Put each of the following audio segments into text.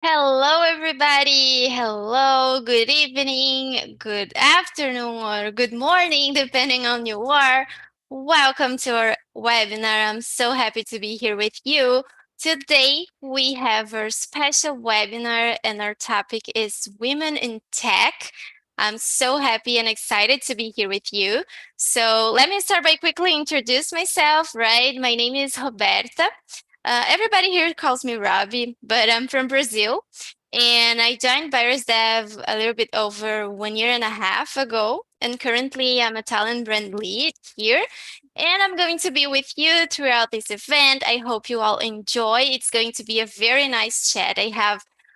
Hello, everybody. Hello, good evening, good afternoon, or good morning, depending on you are. Welcome to our webinar. I'm so happy to be here with you. Today, we have our special webinar, and our topic is Women in Tech. I'm so happy and excited to be here with you. So, let me start by quickly introduce myself, right? My name is Roberta. Everybody here calls me Robbie, but I'm from Brazil. And I joined BairesDev a little bit over 1.5 years ago. And currently, I'm a talent brand lead here. And I'm going to be with you throughout this event. I hope you all enjoy. It's going to be a very nice chat.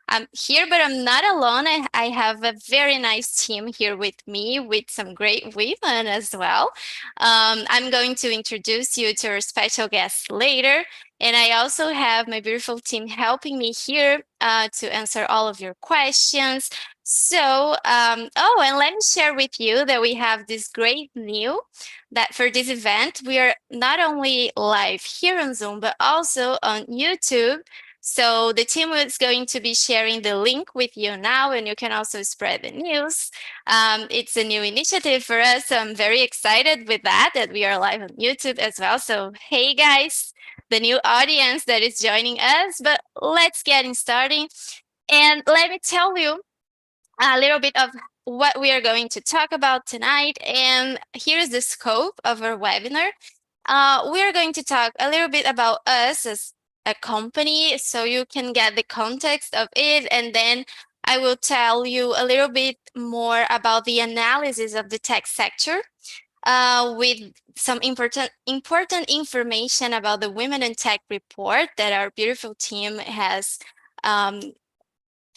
I'm here, but I'm not alone. I have a very nice team here with me, with some great women as well. I'm going to introduce you to our special guest later. And I also have my beautiful team helping me here to answer all of your questions. And let me share with you that we have this great news that for this event, we are not only live here on Zoom, but also on YouTube. So the team is going to be sharing the link with you now, and you can also spread the news. It's a new initiative for us, so I'm very excited with that we are live on YouTube as well. So hey guys, the new audience that is joining us, but let's get started. And let me tell you a little bit of what we are going to talk about tonight. And here's the scope of our webinar. We are going to talk a little bit about us as a company so you can get the context of it. And then I will tell you a little bit more about the analysis of the tech sector with some important information about the Women in Tech report that our beautiful team has um,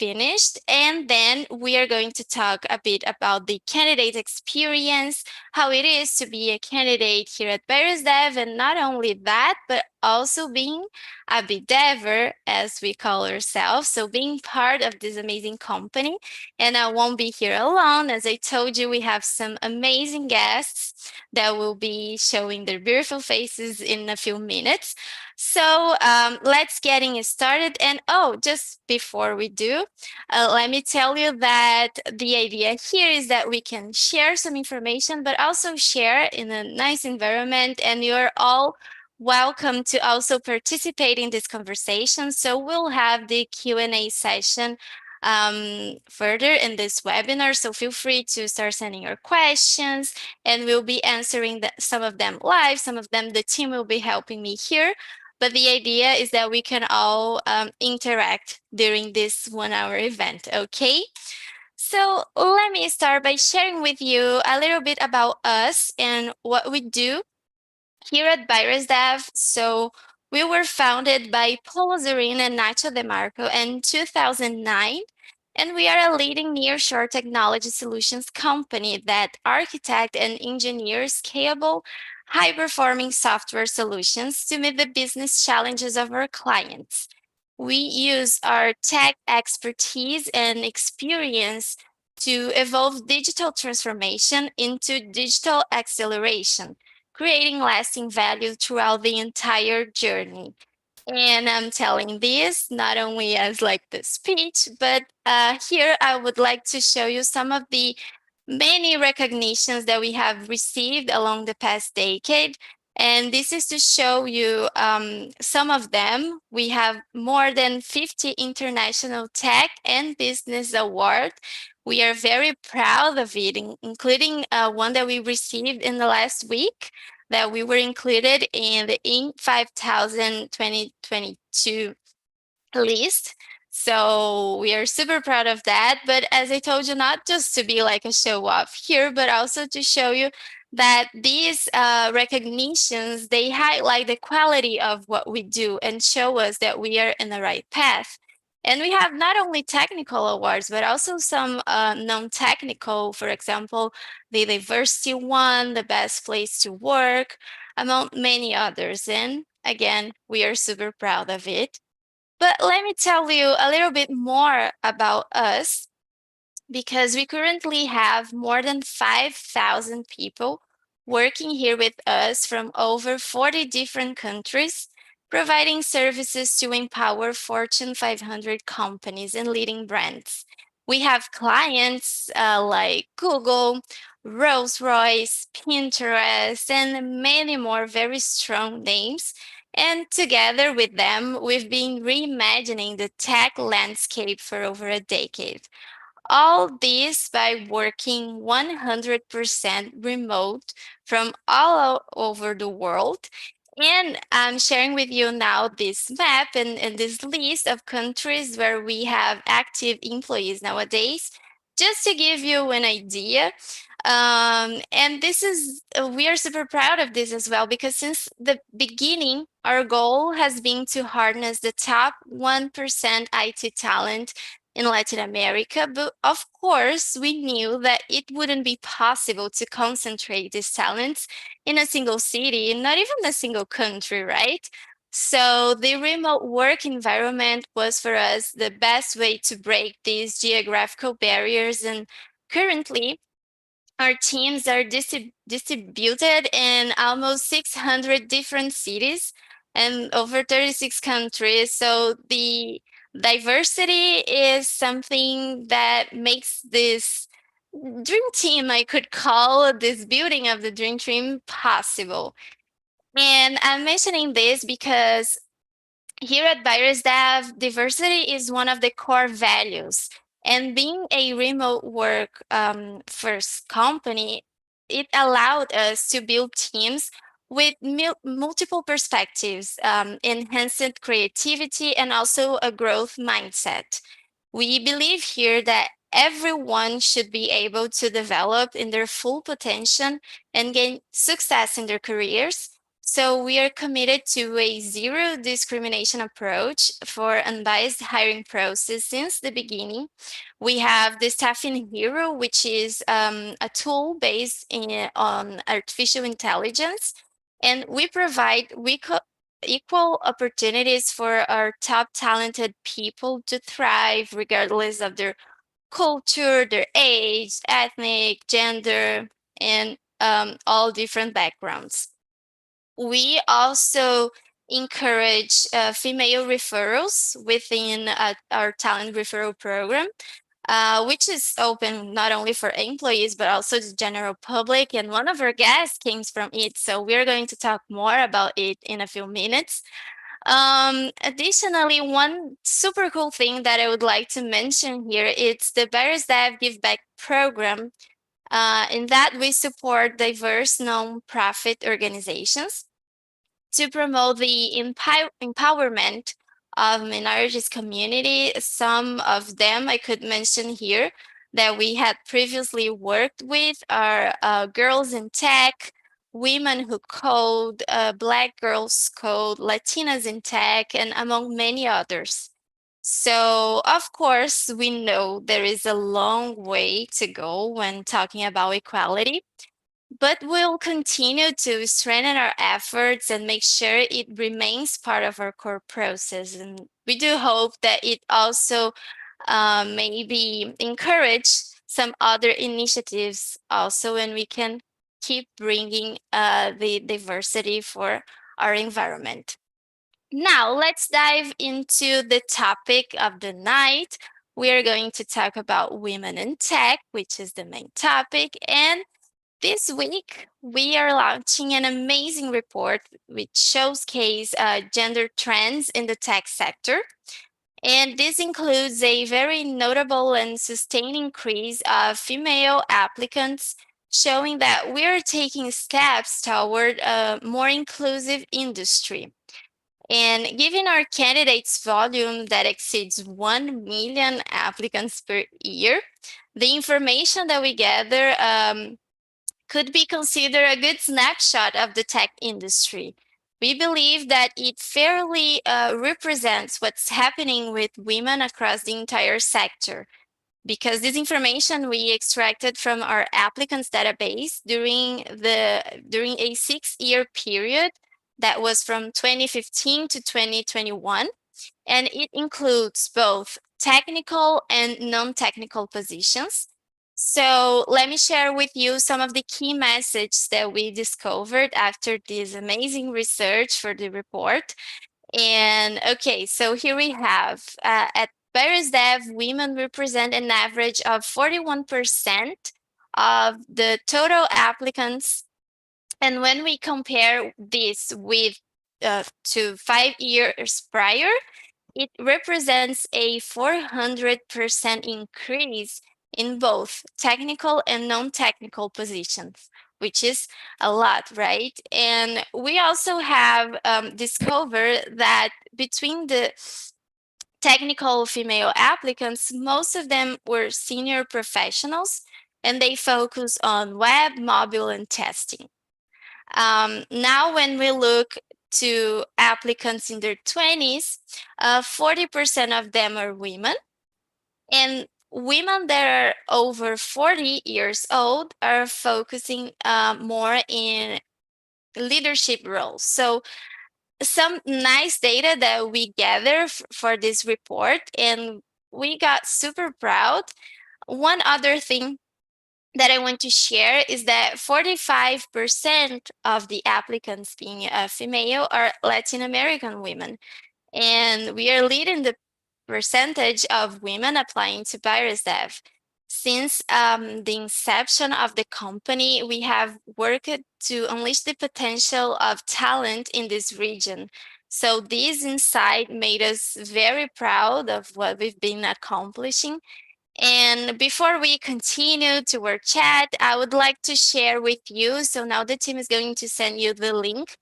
finished. And then we are going to talk a bit about the candidate experience, how it is to be a candidate here at BairesDev, and not only that, but also being a BDever, as we call ourselves. So being part of this amazing company. And I won't be here alone. As I told you, we have some amazing guests that will be showing their beautiful faces in a few minutes. So let's getting started. And oh, just before we do, let me tell you that the idea here is that we can share some information, but also share in a nice environment. And you're all welcome to also participate in this conversation. So we'll have the Q&A session further in this webinar. So feel free to start sending your questions, and we'll be answering some of them live. Some of them the team will be helping me here. But the idea is that we can all interact during this 1 hour event, okay? So let me start by sharing with you a little bit about us and what we do here at BairesDev. So we were founded by Paulo Zorin and Nacho DeMarco in 2009. And we are a leading nearshore technology solutions company that architect and engineers scalable, high-performing software solutions to meet the business challenges of our clients. We use our tech expertise and experience to evolve digital transformation into digital acceleration, creating lasting value throughout the entire journey. And I'm telling this not only as like the speech, but here I would like to show you some of the many recognitions that we have received along the past decade. And this is to show you some of them. We have more than 50 international tech and business awards. We are very proud of it, including one that we received in the last week that we were included in the Inc. 5000 2022 list. So we are super proud of that. But as I told you, not just to be like a show off here, but also to show you that these recognitions, they highlight the quality of what we do and show us that we are in the right path. And we have not only technical awards, but also some non-technical, for example, the diversity one, the best place to work, among many others. And again, we are super proud of it. But let me tell you a little bit more about us, because we currently have more than 5,000 people working here with us from over 40 different countries. providing services to empower Fortune 500 companies and leading brands. We have clients like Google, Rolls-Royce, Pinterest, and many more very strong names. And together with them, we've been reimagining the tech landscape for over a decade. All this by working 100% remote from all over the world. And I'm sharing with you now this map and this list of countries where we have active employees nowadays, just to give you an idea. And this is, we are super proud of this as well, because since the beginning, our goal has been to harness the top 1% IT talent in Latin America. But of course, we knew that it wouldn't be possible to concentrate these talents in a single city, not even a single country, right? So the remote work environment was for us the best way to break these geographical barriers. And currently, our teams are distributed in almost 600 different cities and over 36 countries. So the diversity is something that makes this dream team, I could call this building of the dream team, possible. And I'm mentioning this because here at BairesDev, diversity is one of the core values. And being a remote work first company, it allowed us to build teams with multiple perspectives, enhanced creativity, and also a growth mindset. We believe here that everyone should be able to develop in their full potential and gain success in their careers. So we are committed to a zero discrimination approach for unbiased hiring process since the beginning. We have the Staffing Hero, which is a tool based on artificial intelligence, and we provide equal opportunities for our top talented people to thrive regardless of their culture, their age, ethnic, gender, and all different backgrounds. We also encourage female referrals within our talent referral program, which is open not only for employees, but also the general public. And one of our guests came from it. So we're going to talk more about it in a few minutes. Additionally, one super cool thing that I would like to mention here is the BairesDev Give Back program. In that, we support diverse nonprofit organizations to promote the empowerment of minorities community. Some of them I could mention here that we had previously worked with are Girls in Tech, Women Who Code, Black Girls Code, Latinas in Tech, and among many others. So, of course, we know there is a long way to go when talking about equality, but we'll continue to strengthen our efforts and make sure it remains part of our core process. And we do hope that it also maybe encourage some other initiatives also, and we can keep bringing the diversity for our environment. Now, let's dive into the topic of the night. We are going to talk about women in tech, which is the main topic. And this week, we are launching an amazing report which showcases gender trends in the tech sector. And this includes a very notable and sustained increase of female applicants, showing that we're taking steps toward a more inclusive industry. And given our candidates volume that exceeds 1 million applicants per year, the information that we gather could be considered a good snapshot of the tech industry. We believe that it fairly represents what's happening with women across the entire sector, because this information we extracted from our applicants database during a 6-year period that was from 2015 to 2021, and it includes both technical and non-technical positions. So let me share with you some of the key messages that we discovered after this amazing research for the report. And okay, so here we have at BairesDev, women represent an average of 41% of the total applicants. And when we compare this with to 5 years prior, it represents a 400% increase in both technical and non-technical positions, which is a lot, right? And we also have discovered that between the technical female applicants, most of them were senior professionals and they focus on web, mobile, and testing. Now, when we look to applicants in their 20s, 40% of them are women, and women that are over 40 years old are focusing more in leadership roles. So, some nice data that we gather for this report, and we got super proud. One other thing that I want to share is that 45% of the applicants being female are Latin American women. And we are leading the percentage of women applying to BairesDev. Since the inception of the company, we have worked to unleash the potential of talent in this region. So this insight made us very proud of what we've been accomplishing. And before we continue to our chat, I would like to share with you. So now the team is going to send you the link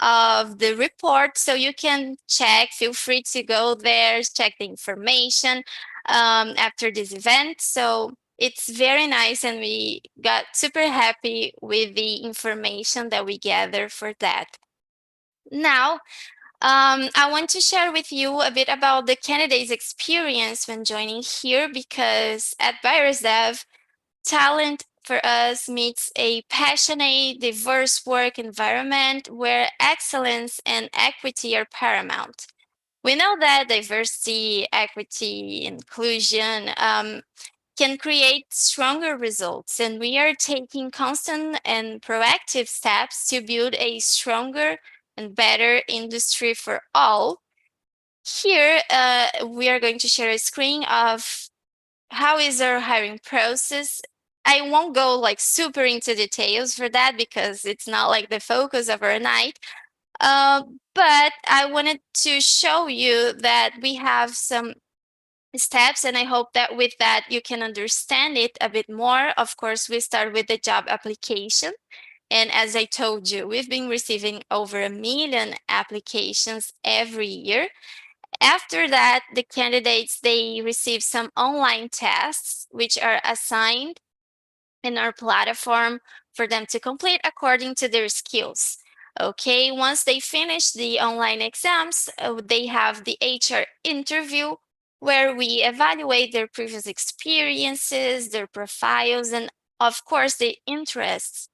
of the report so you can check. Feel free to go there, check the information after this event. So it's very nice, and we got super happy with the information that we gather for that. Now, I want to share with you a bit about the candidate's experience when joining here, because at BairesDev, talent for us meets a passionate, diverse work environment where excellence and equity are paramount. We know that diversity, equity, inclusion can create stronger results, and we are taking constant and proactive steps to build a stronger and better industry for all. Here, we are going to share a screen of how is our hiring process. I won't go like super into details for that because it's not like the focus of our night. But I wanted to show you that we have some steps, and I hope that with that you can understand it a bit more. Of course, we start with the job application. And as I told you, we've been receiving over 1 million applications every year. After that, the candidates, they receive some online tests, which are assigned in our platform for them to complete according to their skills. Okay, once they finish the online exams, they have the HR interview where we evaluate their previous experiences, their profiles, and of course, the interests.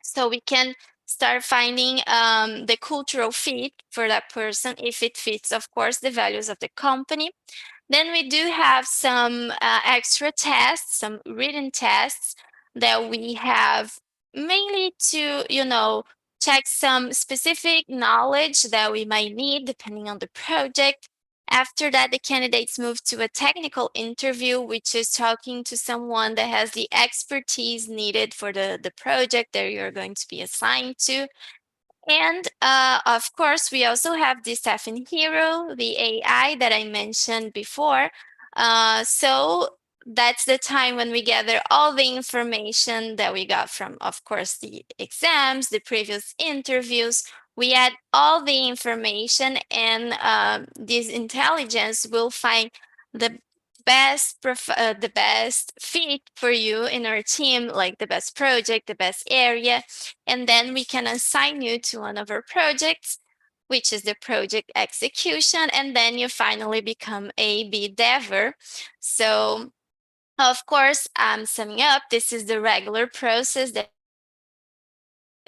So we can start finding the cultural fit for that person if it fits, of course, the values of the company. Then we do have some extra tests, some written tests that we have mainly to, check some specific knowledge that we might need depending on the project. After that, the candidates move to a technical interview, which is talking to someone that has the expertise needed for the project that you're going to be assigned to. And of course, we also have the Staffing Hero, the AI that I mentioned before. So that's the time when we gather all the information that we got from, of course, the exams, the previous interviews. We add all the information, and this intelligence will find the the best fit for you in our team, like the best project, the best area, and then we can assign you to one of our projects, which is the project execution, and then you finally become a BDever. So of course, summing up, this is the regular process that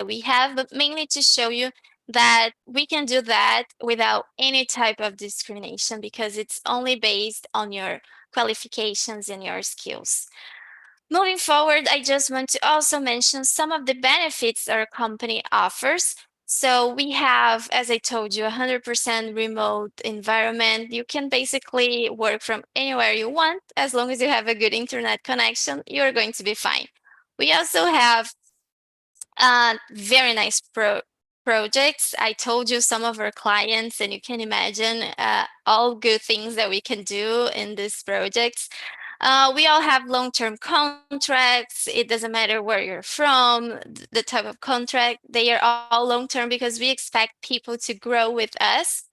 we have, but mainly to show you that we can do that without any type of discrimination because it's only based on your qualifications and your skills. Moving forward, I just want to also mention some of the benefits our company offers. So we have, as I told you, 100% remote environment. You can basically work from anywhere you want. As long as you have a good internet connection, you're going to be fine. We also have very nice projects. I told you some of our clients, and you can imagine all good things that we can do in these projects. We all have long-term contracts. It doesn't matter where you're from, the type of contract. They are all long-term because we expect people to grow with us.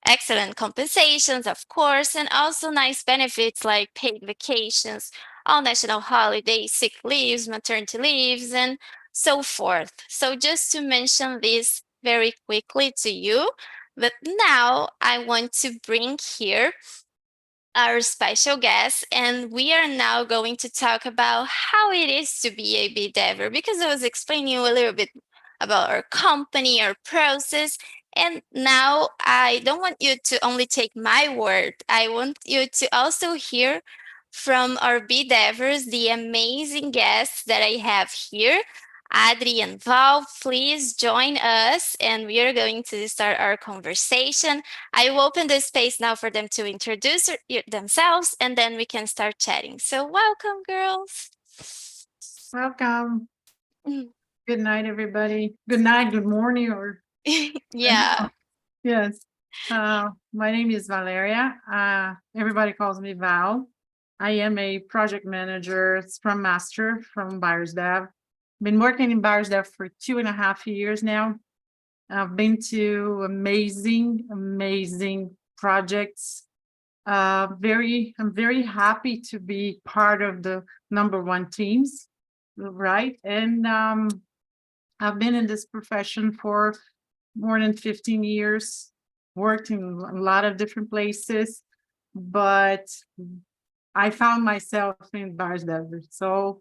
Excellent compensations, of course, and also nice benefits like paid vacations, all national holidays, sick leaves, maternity leaves, and so forth. So just to mention this very quickly to you, but now I want to bring here our special guest, and we are now going to talk about how it is to be a BDever, because I was explaining you a little bit about our company, our process, and now I don't want you to only take my word. I want you to also hear from our BDevers, the amazing guests that I have here. Adri and Val, please join us, and we are going to start our conversation. I will open this space now for them to introduce themselves, and then we can start chatting. So, welcome, girls. Welcome. Good night, everybody. Good night, good morning, or Yeah. yes. My name is Valeria. Everybody calls me Val. I am a project manager, Scrum Master from BairesDev. Been working in BairesDev for 2.5 years now. I've been to amazing projects. I'm very happy to be part of the #1 teams, right? And I've been in this profession for more than 15 years, worked in a lot of different places, but I found myself in BairesDev. So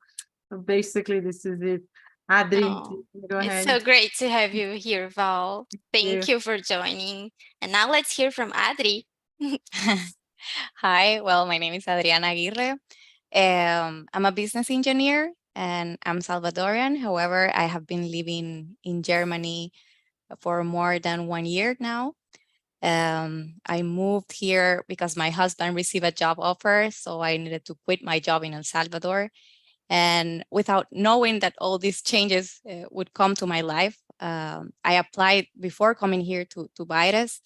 basically, this is it. Adri, Oh, go it's ahead. so great to have you here, Val. Yeah. Thank you for joining. And now let's hear from Adri. Hi, well, my name is Adriana Aguirre. I'm a business engineer and I'm Salvadorian. However, I have been living in Germany for more than 1 year now. I moved here because my husband received a job offer, so I needed to quit my job in El Salvador. And without knowing that all these changes would come to my life, I applied before coming here to Baires.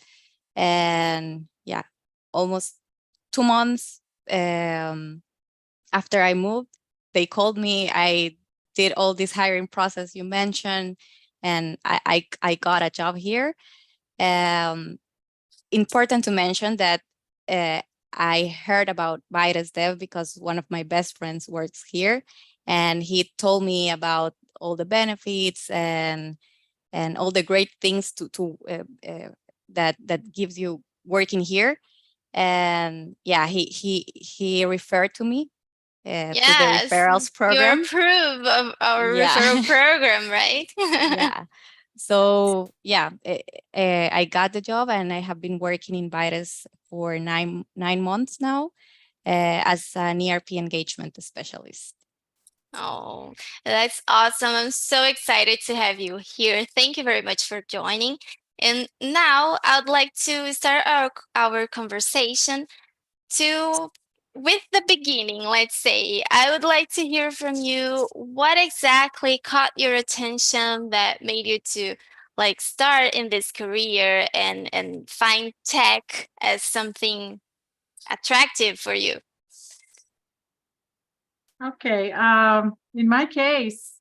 And yeah, almost 2 months after I moved, they called me. I did all this hiring process you mentioned, and I got a job here. Um, Important to mention that uh, I heard about BairesDev because one of my best friends works here, and he told me about all the benefits and all the great things that gives you working here. And yeah, he referred to me through the Yes, referrals you program. approve of our Yeah. referral program, right? Yeah. So yeah, I got the job and I have been working in Virus for nine months now as an ERP engagement specialist. Oh, that's awesome. I'm so excited to have you here. Thank you very much for joining. And now I'd like to start our conversation to with the beginning, let's say. I would like to hear from you what exactly caught your attention that made you to like start in this career and find tech as something attractive for you. Okay. In my case,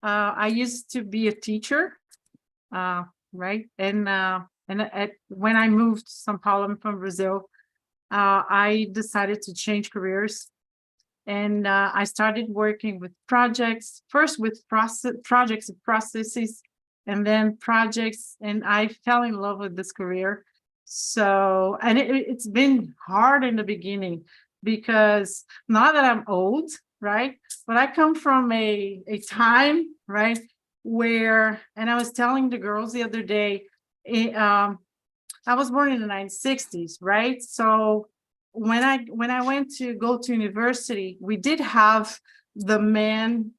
I used to be a teacher, right? When I moved to São Paulo, I'm from Brazil, I decided to change careers, and I started working with projects, first with projects and processes, and then projects, and I fell in love with this career. So, and it's been hard in the beginning because not that I'm old, right? But I come from a time, right, where, and I was telling the girls the other day, I was born in the 1960s, right? So when I went to go to university, we did have the man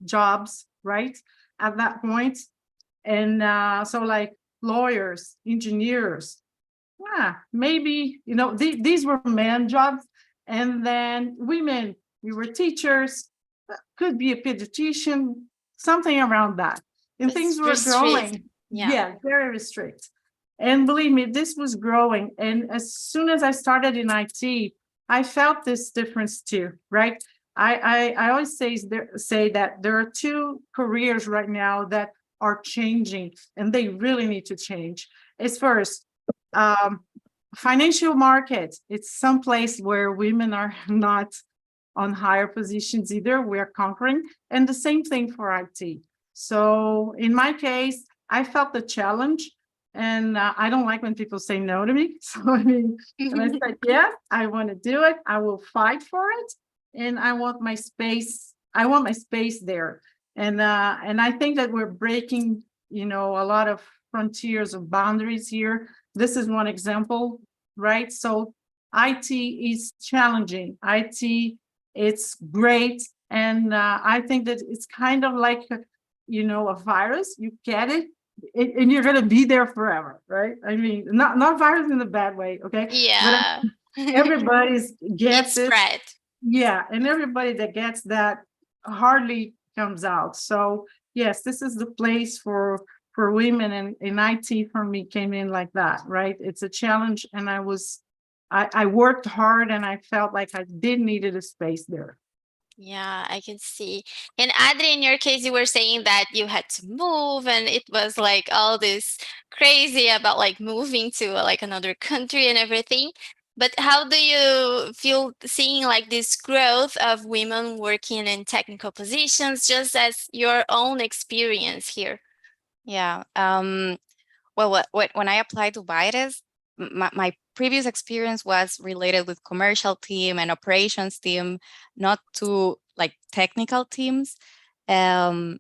jobs, right? At that point. And so like lawyers, engineers, yeah, maybe, these were men jobs. And then women, we were teachers, could be a pediatrician, something around that. And things It's were restrict. growing. Yeah. Yeah, very strict. And believe me, this was growing. And as soon as I started in IT, I felt this difference too, right? I always say that there are two careers right now that are changing, and they really need to change. It's first, financial markets. It's someplace where women are not on higher positions either. We're conquering, and the same thing for IT. So in my case, I felt the challenge, and I don't like when people say no to me. So I mean, and I said, yeah, I want to do it. I will fight for it, and I want my space. I want my space there, and I think that we're breaking, a lot of frontiers of boundaries here. This is one example, right? So IT is challenging. IT, it's great. And I think that it's kind of like, a virus. You get it, and you're going to be there forever, right? I mean, not virus in a bad way, okay? But Yeah. everybody's gets It's it. spread. Yeah, and everybody that gets that hardly comes out. So yes, this is the place for women, and in IT for me came in like that, right? It's a challenge, and I worked hard, and I felt like I did needed a space there. Yeah, I can see. And Adri, in your case, you were saying that you had to move, and it was like all this crazy about like moving to like another country and everything. But how do you feel seeing like this growth of women working in technical positions, just as your own experience here? Yeah. Well, when I applied to Baires, my previous experience was related with commercial team and operations team, not to like technical teams. Um,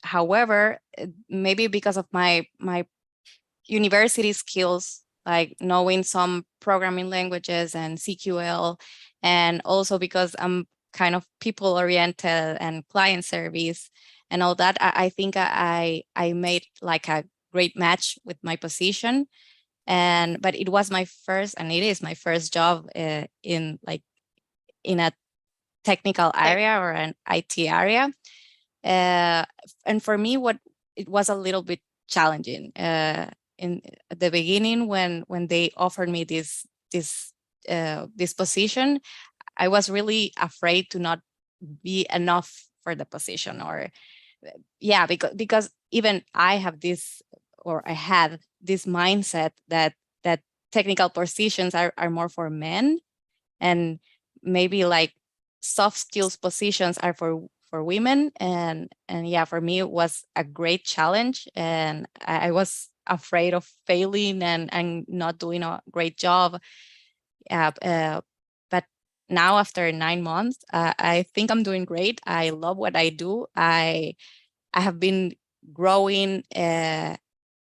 However, maybe because of my university skills, like knowing some programming languages and CQL, and also because I'm kind of people oriented and client service and all that, I think I made like a great match with my position. And but it was my first, and it is my first job in like in a technical area or an IT area. uh, and for me, what it was a little bit challenging in the beginning when they offered me this position. I was really afraid to not be enough for the position, or yeah, because even I have this, or I had this mindset that technical positions are more for men, and maybe like soft skills positions are for women. And yeah, for me it was a great challenge, and I was afraid of failing and not doing a great job. But now after 9 months, I think I'm doing great. I love what I do. I have been growing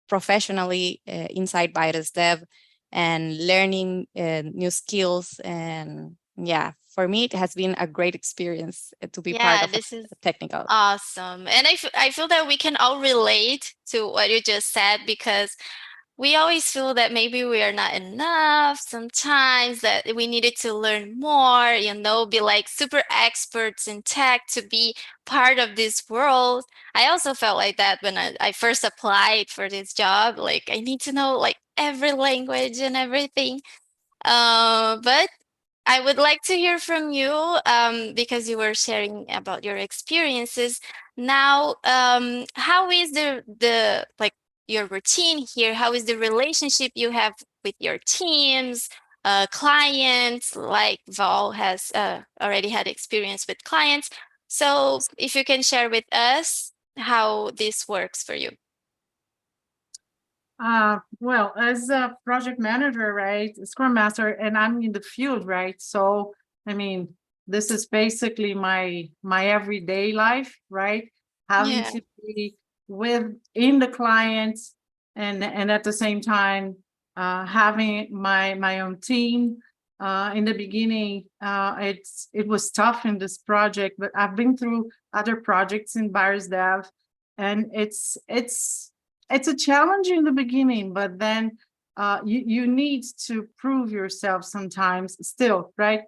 professionally inside BairesDev and learning new skills. And yeah, for me, it has been a great experience to be part Yeah, of this is a technical. awesome. And I feel that we can all relate to what you just said, because we always feel that maybe we are not enough sometimes, that we needed to learn more, be like super experts in tech to be part of this world. I also felt like that when I first applied for this job. Like, I need to know like every language and everything. But I would like to hear from you, because you were sharing about your experiences. Now, how is the like your routine here? How is the relationship you have with your teams, clients? Like Val has already had experience with clients. So if you can share with us how this works for you. Well, as a project manager, right, Scrum Master, and I'm in the field, right? So, I mean, this is basically my everyday life, right? Having Yeah. to be within the clients, and at the same time, having my own team. In the beginning, it was tough in this project, but I've been through other projects in BairesDev, and it's it's a challenge in the beginning, but then you need to prove yourself sometimes still, right?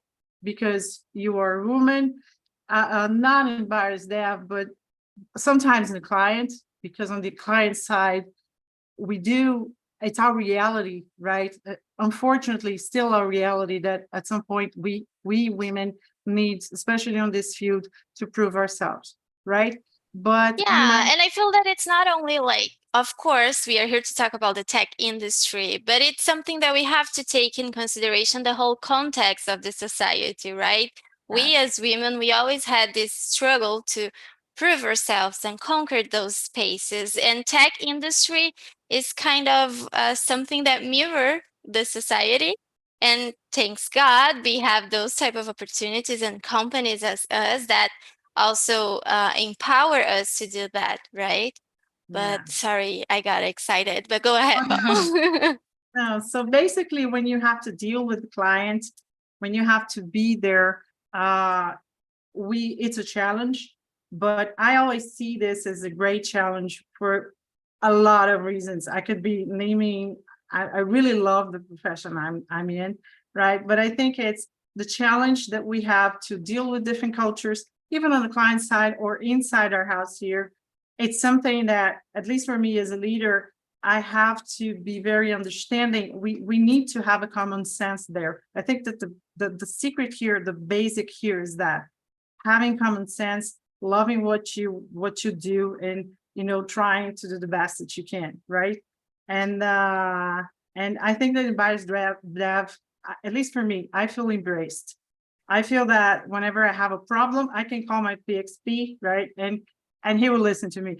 Because you are a woman, not in BairesDev, but sometimes in the client, because on the client side, it's our reality, right? Unfortunately, still our reality that at some point we women need, especially on this field, to prove ourselves, right? But Yeah, and I feel that it's not only like, of course, we are here to talk about the tech industry, but it's something that we have to take in consideration the whole context of the society, right? We as women, we always had this struggle to prove ourselves and conquer those spaces. And tech industry is kind of something that mirror the society. And thanks God, we have those type of opportunities and companies as us that also empower us to do that, right? yeah. But sorry, I got excited. But go ahead, Paul. No, so basically, when you have to deal with the client, when you have to be there, it's a challenge. But I always see this as a great challenge for a lot of reasons. I could be naming. I really love the profession I'm in, right? But I think it's the challenge that we have to deal with different cultures, even on the client side or inside our house here. It's something that, at least for me as a leader, I have to be very understanding. We need to have a common sense there. I think that the secret here, the basic here is that having common sense, loving what you do, and trying to do the best that you can, right? And I think that in BairesDev, at least for me, I feel embraced. I feel that whenever I have a problem, I can call my PXP, right? And he will listen to me.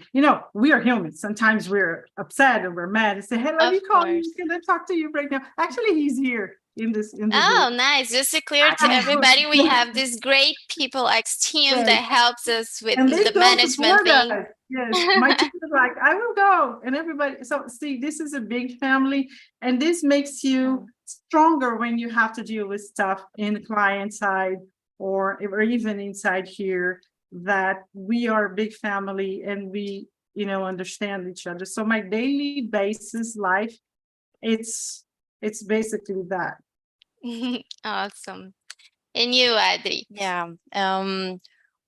We are human. Sometimes we're upset or we're mad and say, hey, let Of me call you. course. Can I talk to you right now? Actually, he's here in the room. Oh, nice. Just to clear to everybody, we have this great People X team Yes. that helps us with And they the don't management support thing. us. Yes, my team is like, I will go, and everybody. So see, this is a big family, and this makes you stronger when you have to deal with stuff in the client side or even inside here. That we are a big family and we, understand each other. So my daily basis life, it's basically that. Awesome. And you, Adri? Yeah.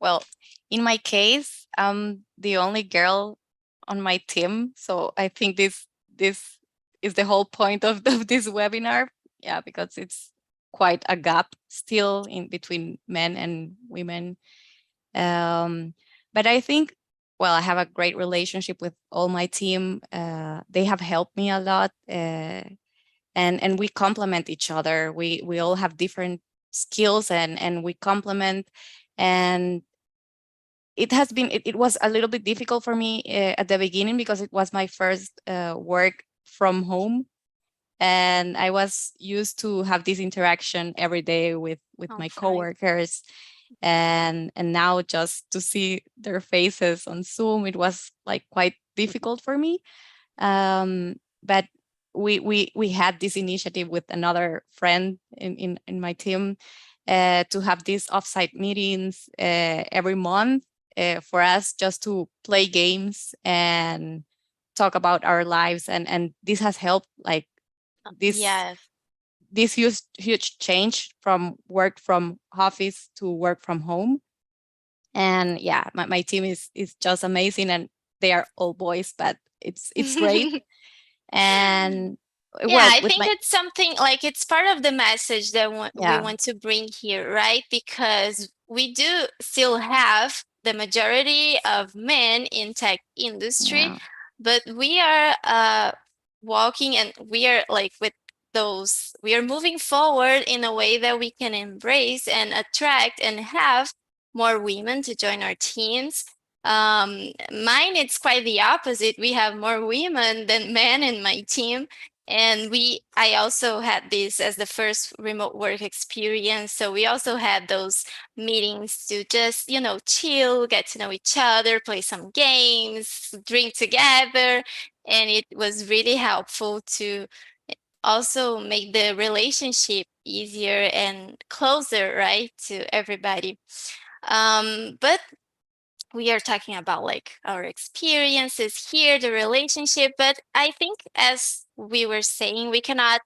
Well, in my case, I'm the only girl on my team, so I think this is the whole point of this webinar. Yeah, because it's quite a gap still in between men and women. But I think, well, I have a great relationship with all my team. They have helped me a lot, and we complement each other. We all have different skills, and we complement. And it was a little bit difficult for me at the beginning because it was my first work from home, and I was used to have this interaction every day with my Okay. coworkers, and now just to see their faces on Zoom, it was like quite difficult for me. But we had this initiative with another friend in my team to have these offsite meetings every month for us just to play games and talk about our lives, and this has helped like this Yes. this huge change from work from office to work from home. And yeah, my team is just amazing, and they are all boys, but it's great. And Yeah, well, I with think my it's something like it's part of the message that we yeah want to bring here, right? Because we do still have the majority of men in tech industry, yeah but we are walking and we are like with those, we are moving forward in a way that we can embrace and attract and have more women to join our teams. Mine, it's quite the opposite. We have more women than men in my team. And I also had this as the first remote work experience. So we also had those meetings to just, chill, get to know each other, play some games, drink together. And it was really helpful to also make the relationship easier and closer, right, to everybody. But we are talking about like our experiences here, the relationship, but I think as we were saying, we cannot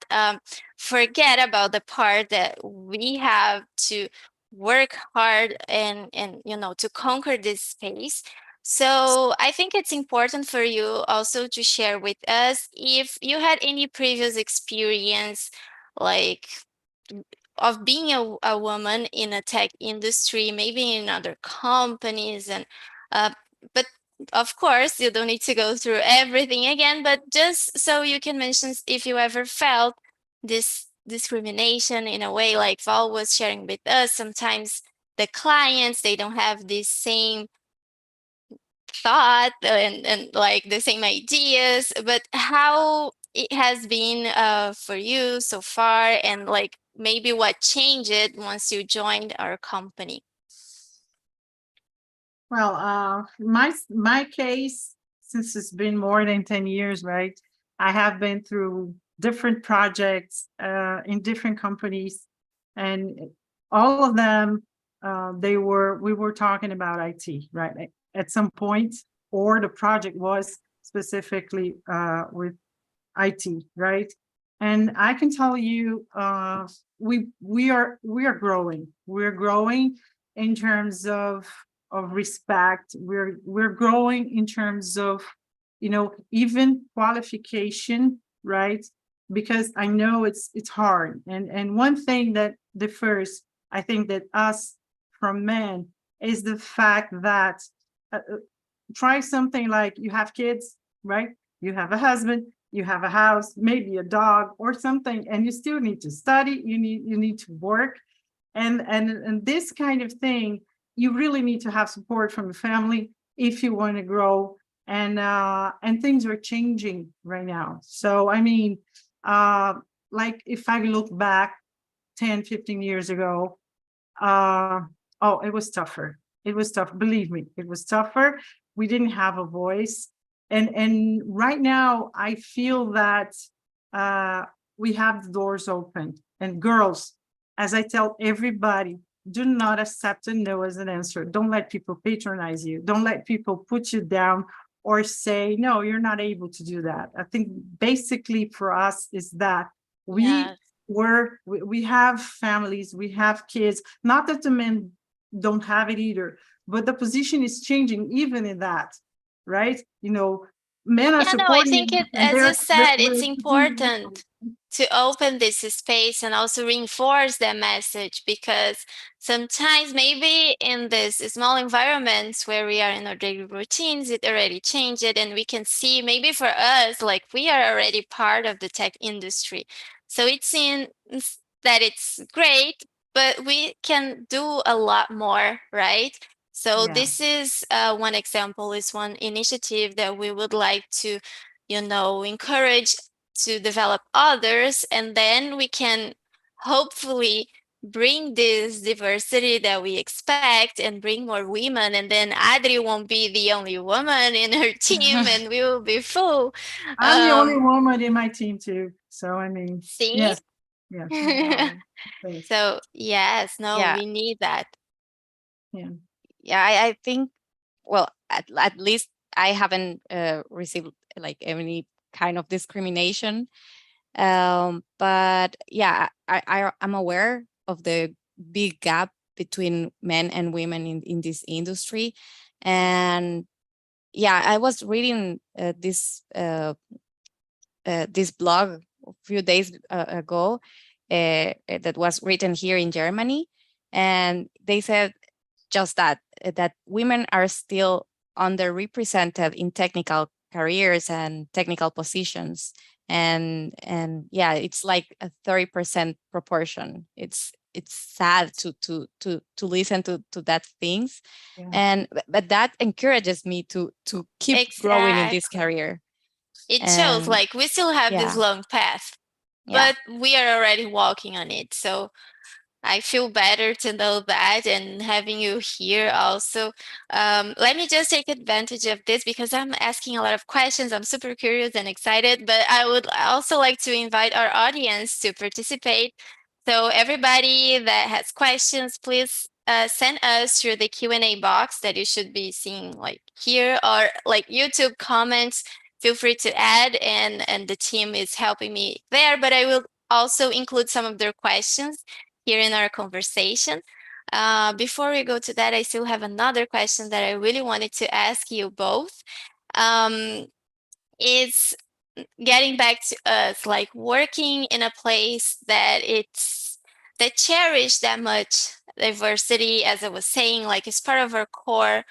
forget about the part that we have to work hard and to conquer this space. So I think it's important for you also to share with us if you had any previous experience, like of being a woman in a tech industry, maybe in other companies, and uh, but of course you don't need to go through everything again, but just so you can mention if you ever felt this discrimination in a way, like Val was sharing with us. Sometimes the clients, they don't have this same thought and like the same ideas, but how it has been for you so far, and like maybe what changed it once you joined our company. Well, my case, since it's been more than 10 years, right? I have been through different projects in different companies, and all of them, we were talking about IT, right? At some point, or the project was specifically with IT, right? And I can tell you, we are growing. We're growing in terms of respect. We're growing in terms of, even qualification, right? Because I know it's hard. And one thing that differs, I think, that us from men is the fact that try something like you have kids, right? You have a husband, you have a house, maybe a dog or something, and you still need to study, you need to work. And this kind of thing, you really need to have support from the family if you want to grow. And things are changing right now. So I mean, like if I look back 10, 15 years ago, oh, it was tougher. It was tough. Believe me, it was tougher. We didn't have a voice. And right now I feel that we have the doors open. And girls, as I tell everybody, do not accept a no as an answer. Don't let people patronize you. Don't let people put you down or say, no, you're not able to do that. I think basically for us is that we we have families, we have kids, not that the men don't have it either, but the position is changing even in that, right? Men are Yeah, no, I supporting think you, it, and as you said, it's we're important to open this space and also reinforce that message, because sometimes maybe in this small environments where we are in our daily routines, it already changed it, and we can see maybe for us, like we are already part of the tech industry. So it seems that it's great, but we can do a lot more, right? So yeah. this is one example, is one initiative that we would like to, encourage to develop others, and then we can hopefully bring this diversity that we expect and bring more women, and then Adri won't be the only woman in her team, and we will be full. I'm the only woman in my team too. So I mean, See? yes, yes. Thanks. So yes, no, Yeah, we need that. Yeah. yeah. I think, well, at least I haven't received like any kind of discrimination. But yeah, I'm aware of the big gap between men and women in this industry. And yeah, I was reading this blog a few days ago that was written here in Germany, and they said just that women are still underrepresented in technical careers and technical positions. And yeah, it's like a 30% proportion. It's sad to listen to that things. Yeah. And but that encourages me to keep growing in this Exactly. career. It shows And like we still have this yeah, long path, yeah. but we are already walking on it. So I feel better to know that, and having you here also. Let me just take advantage of this because I'm asking a lot of questions. I'm super curious and excited, but I would also like to invite our audience to participate. So everybody that has questions, please send us through the Q&A box that you should be seeing like here, or like YouTube comments. Feel free to add, and the team is helping me there. But I will also include some of their questions here in our conversation. Before we go to that, I still have another question that I really wanted to ask you both. It's getting back to us, like working in a place that cherish that much diversity, as I was saying, like it's part of our core,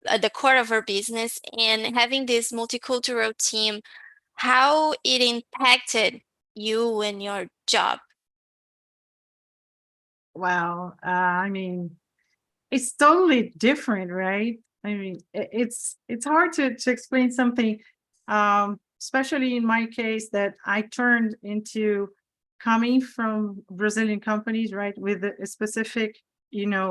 the core of our business, and having this multicultural team, how it impacted you and your job. Wow. I mean, it's totally different, right? I mean, it's hard to explain something, especially in my case, that I turned into coming from Brazilian companies, right, with a specific,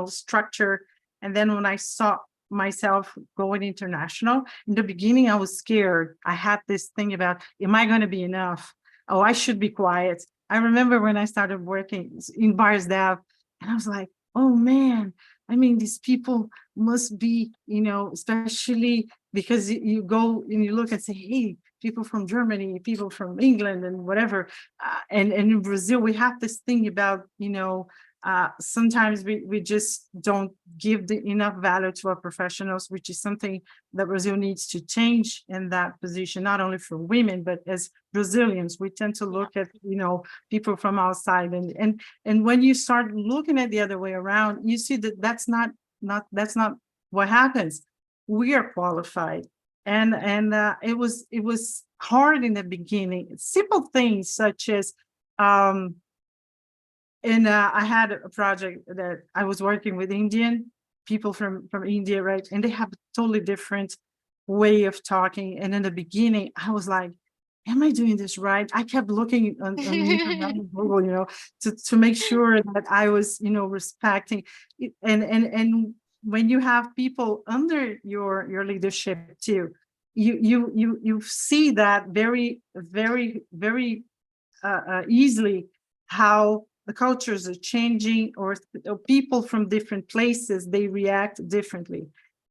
structure. And then when I saw myself going international, in the beginning, I was scared. I had this thing about, am I going to be enough? Oh, I should be quiet. I remember when I started working in BairesDev, and I was like, oh man, I mean, these people must be, especially because you go and you look and say, hey, people from Germany, people from England and whatever. And in Brazil, we have this thing about, sometimes we just don't give enough value to our professionals, which is something that Brazil needs to change in that position, not only for women, but as Brazilians, we tend to look at, people from outside. And when you start looking at the other way around, you see that that's not what happens. We are qualified. And it was hard in the beginning. Simple things such as and I had a project that I was working with Indian people from India, right? And they have a totally different way of talking. And in the beginning, I was like, am I doing this right? I kept looking on Google, to make sure that I was, respecting it. And when you have people under your leadership too, you see that very, very, very easily how the cultures are changing, or people from different places, they react differently.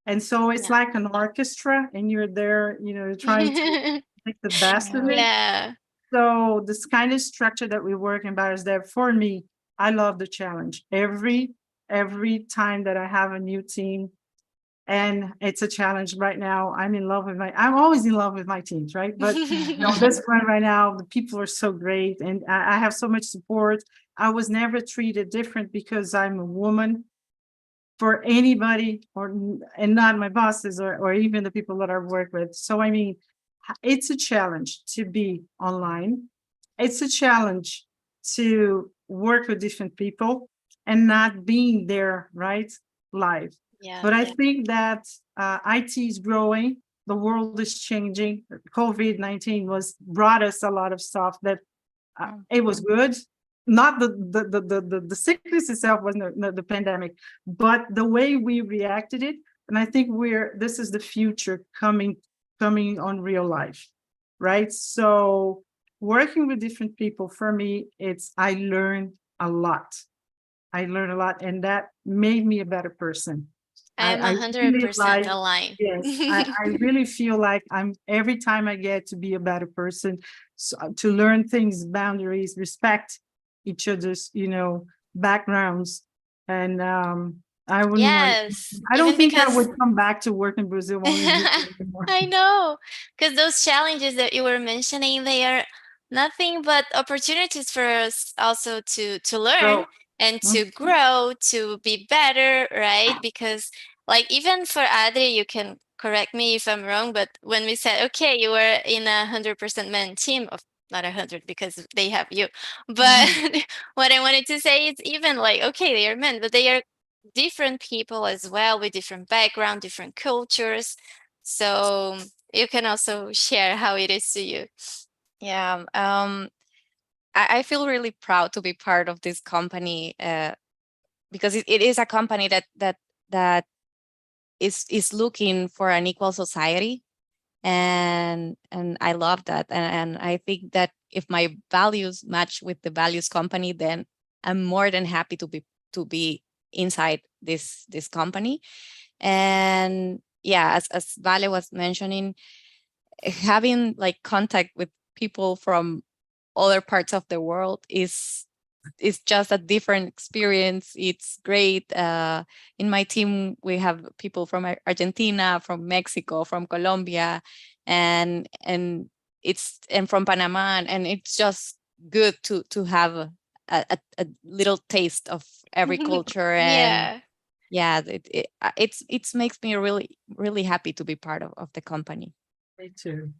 And so it's like an orchestra, and you're there, trying to make the best of it. Yeah. So this kind of structure that we work in BairesDev, for me, I love the challenge. Every time that I have a new team, and it's a challenge right now. I'm always in love with my teams, right? But this one right now, the people are so great, and I have so much support. I was never treated different because I'm a woman for anybody, and not my bosses or even the people that I work with. So I mean, it's a challenge to be online. It's a challenge to work with different people and not being there, right, live. Yeah. But I think that IT is growing. The world is changing. COVID-19 brought us a lot of stuff that it was good. Not the sickness itself wasn't the pandemic, but the way we reacted it. And I think this is the future coming on real life, right? So working with different people, for me, I learned a lot. And that made me a better person. I'm I really 100% aligned. Yes, I really feel like every time I get to be a better person, to learn things, boundaries, respect each other's, backgrounds. And I wouldn't want, Yes, I don't even think I because would come back to work in Brazil only anymore. I know, because those challenges that you were mentioning, they are nothing but opportunities for us also to learn So, and to grow, to be better, right? Because like even for Adri, you can correct me if I'm wrong, but when we said, okay, you were in 100% men team of not 100 because they have you, but what I wanted to say is even like, okay, they are men, but they are different people as well with different background, different cultures. So you can also share how it is to you. Yeah. I feel really proud to be part of this company because it is a company that is looking for an equal society, and I love that, and I think that if my values match with the values company, then I'm more than happy to be inside this company. And yeah, as Vale was mentioning, having like contact with people from other parts of the world is just a different experience. It's great. In my team, we have people from Argentina, from Mexico, from Colombia, and from Panama, and it's just good to have a little taste of every culture. And Yeah. yeah, it makes me really happy to be part of the company. Me too.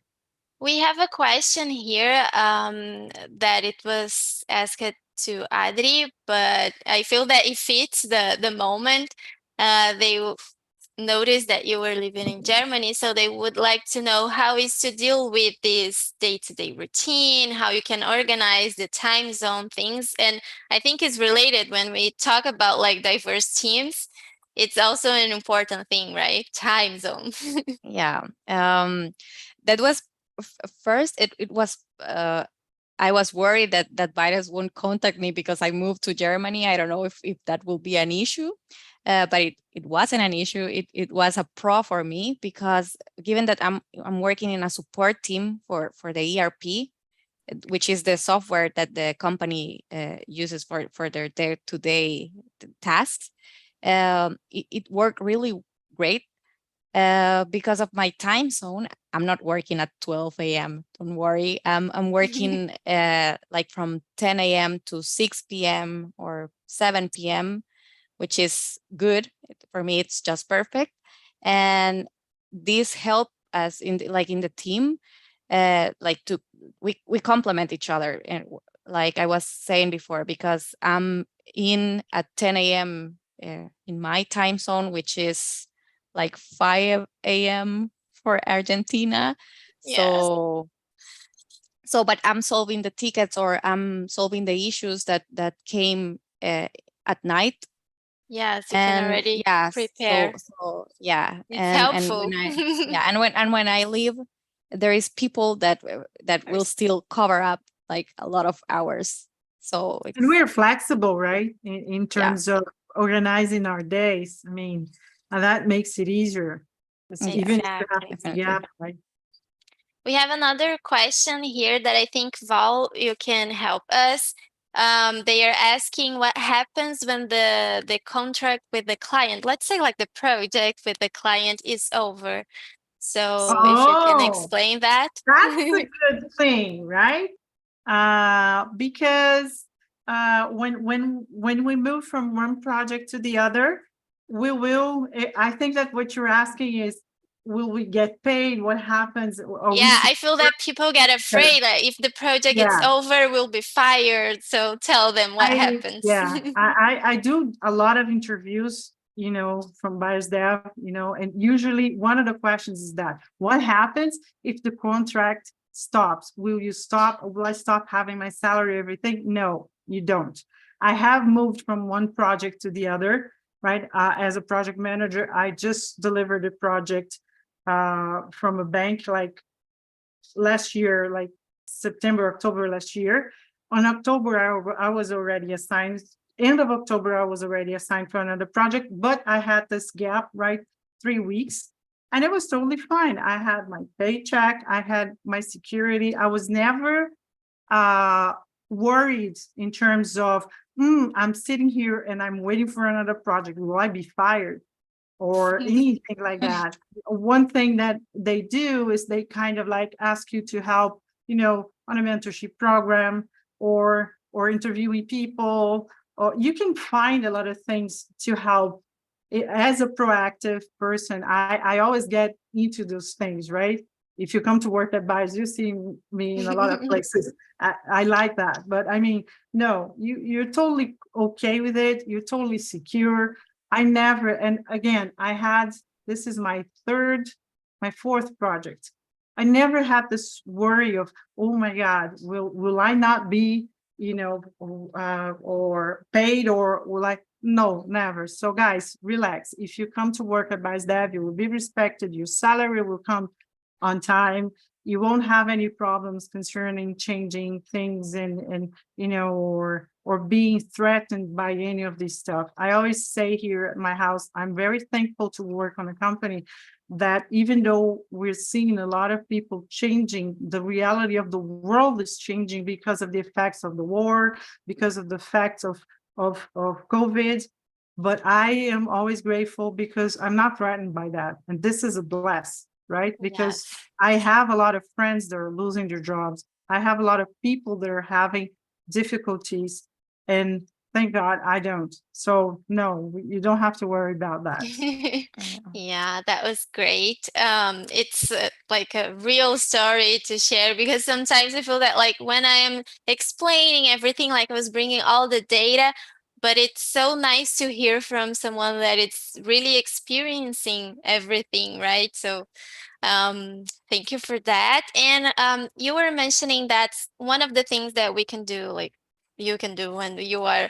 We have a question here that it was asked to Adri, but I feel that it fits the moment. They noticed that you were living in Germany, so they would like to know how is to deal with this day-to-day routine, how you can organize the time zone things. And I think it's related when we talk about like diverse teams. It's also an important thing, right? Time zone. Yeah. That was first. It was. I was worried that Virus won't contact me because I moved to Germany. I don't know if that will be an issue, but it wasn't an issue. It was a pro for me because given that I'm working in a support team for the ERP, which is the software that the company uses for their day-to-day tasks, it worked really great. Because of my time zone, I'm not working at 12 a.m. Don't worry. I'm working like from 10 a.m. to 6 p.m. or 7 p.m., which is good. For me, it's just perfect. And this helped us in the team, like we complement each other. And like I was saying before, because I'm in at 10 a.m. In my time zone, which is like 5 a.m. for Argentina. Yes. But I'm solving the tickets, or I'm solving the issues that came at night. Yes, you can And already yeah, prepare. yeah, It's and helpful. when when I leave, there is people that will still cover up like a lot of hours. So And it's we're flexible, right? In yeah, terms of organizing our days. I mean, and that makes it easier. It's yeah, even if you have Exactly. this definitely. gap, right? We have another question here that I think, Val, you can help us. They are asking what happens when the contract with the client, let's say like the project with the client is over. So if you can Oh, explain that. that's a good thing, right? Because when we move from one project to the other, we will. I think that what you're asking is, will we get paid? What happens? Are we Yeah, I secure? feel that people get afraid that if the project is Yeah, over, we'll be fired. So tell them what happens. I do a lot of interviews, from BairesDev, and usually one of the questions is that, what happens if the contract stops? Will you stop? Will I stop having my salary, everything? No, you don't. I have moved from one project to the other, right? As a project manager, I just delivered a project from a bank like last year, like September, October last year. On October, I was already assigned. End of October, I was already assigned for another project, but I had this gap, right? 3 weeks. And it was totally fine. I had my paycheck, I had my security. I was never worried in terms of, I'm sitting here and I'm waiting for another project. Will I be fired? Or anything like that. One thing that they do is they kind of like ask you to help, on a mentorship program, or interviewing people, or you can find a lot of things to help. As a proactive person, I always get into those things, right? If you come to work at Bytes, you see me in a lot of places. I like that. But I mean, no, you're totally okay with it. You're totally secure. I never, and again, this is my fourth project. I never had this worry of, oh my God, will I not be, or paid, or will I? No, never. So guys, relax. If you come to work at BairesDev, you will be respected. Your salary will come on time. You won't have any problems concerning changing things, and or or being threatened by any of this stuff. I always say here at my house, I'm very thankful to work on a company that even though we're seeing a lot of people changing, the reality of the world is changing because of the effects of the war, because of the effects of COVID. But I am always grateful because I'm not threatened by that. And this is a bless, right? Because Yes. I have a lot of friends that are losing their jobs. I have a lot of people that are having difficulties, and thank God I don't. So no, you don't have to worry about that. Yeah, that was great. It's like a real story to share, because sometimes I feel that like when I am explaining everything, like I was bringing all the data, but it's so nice to hear from someone that it's really experiencing everything, right? So thank you for that. And you were mentioning that one of the things that we can do, like you can do when you are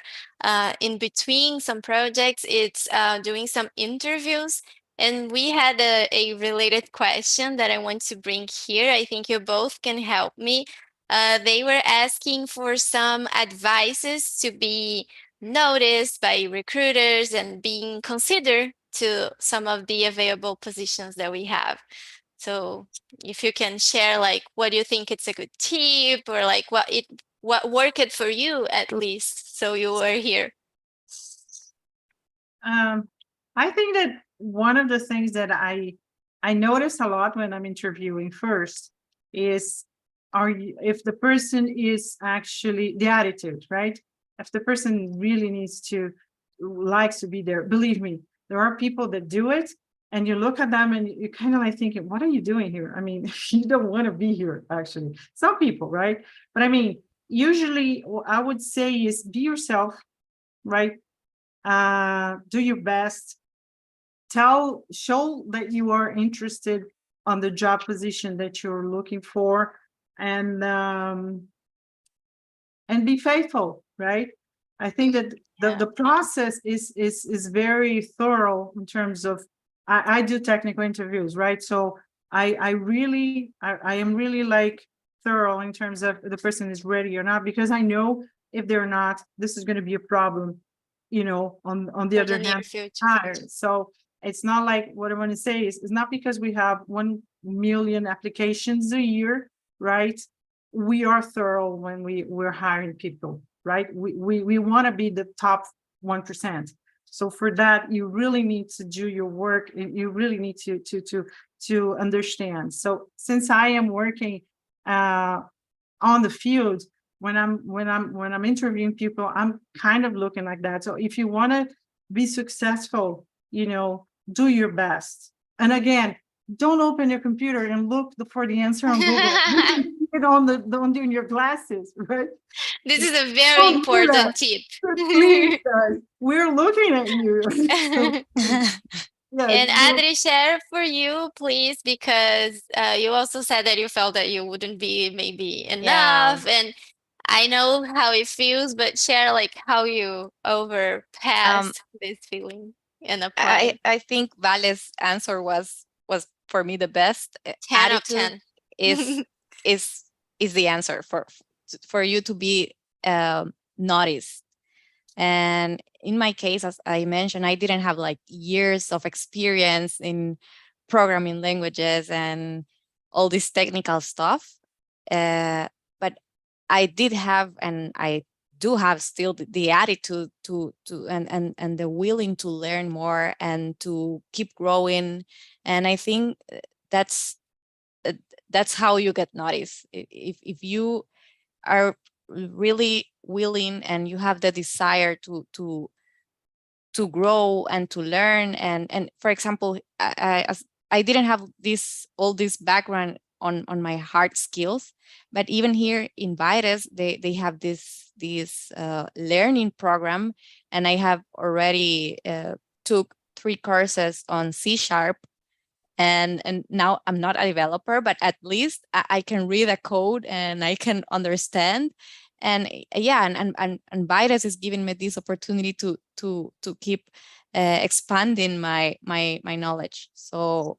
in between some projects, it's doing some interviews. And we had a related question that I want to bring here. I think you both can help me. They were asking for some advices to be noticed by recruiters and being considered to some of the available positions that we have. So if you can share like what you think it's a good tip, or like what worked for you at least, so you were here. I think that one of the things that I notice a lot when I'm interviewing first is, if the person is actually the attitude, right? If the person really likes to be there. Believe me, there are people that do it, and you look at them and you kind of like thinking, what are you doing here? I mean, you don't want to be here, actually. Some people, right? But I mean, usually what I would say is be yourself, right? Do your best. Show that you are interested on the job position that you're looking for, and be faithful, right? I think that the process is very thorough in terms of, I do technical interviews, right? So I am really like thorough in terms of the person is ready or not, because I know if they're not, this is going to be a problem, on the For other the near hand, future. hired. So it's not like, what I want to say is, it's not because we have 1 million applications a year, right? We are thorough when we're hiring people, right? We want to be the top 1%. So for that, you really need to do your work, and you really need to understand. So since I am working on the field, when I'm interviewing people, I'm kind of looking like that. So if you want to be successful, do your best. And again, don't open your computer and look for the answer on Google. You can see it on your glasses, right? This is a very Don't do that. important tip. Please, guys, we're looking at you. So, yeah, And Adri, share for you, please, because you also said that you felt that you wouldn't be maybe enough. And I know how it feels, but share like how you overpassed this feeling and applied. I think Vale's answer was for me the best. 10 of Attitude 10. is is is the answer for you to be noticed. And in my case, as I mentioned, I didn't have like years of experience in programming languages and all this technical stuff. But I did have, and I do have still the attitude and the willing to learn more and to keep growing. And I think that's how you get noticed. If you are really willing and you have the desire to grow and to learn, and for example, I didn't have all this background on my hard skills, but even here in Baires, they have this learning program, and I have already took 3 courses on C#, and now I'm not a developer, but at least I can read a code and I can understand. And yeah, and Baires is giving me this opportunity to keep expanding my knowledge. So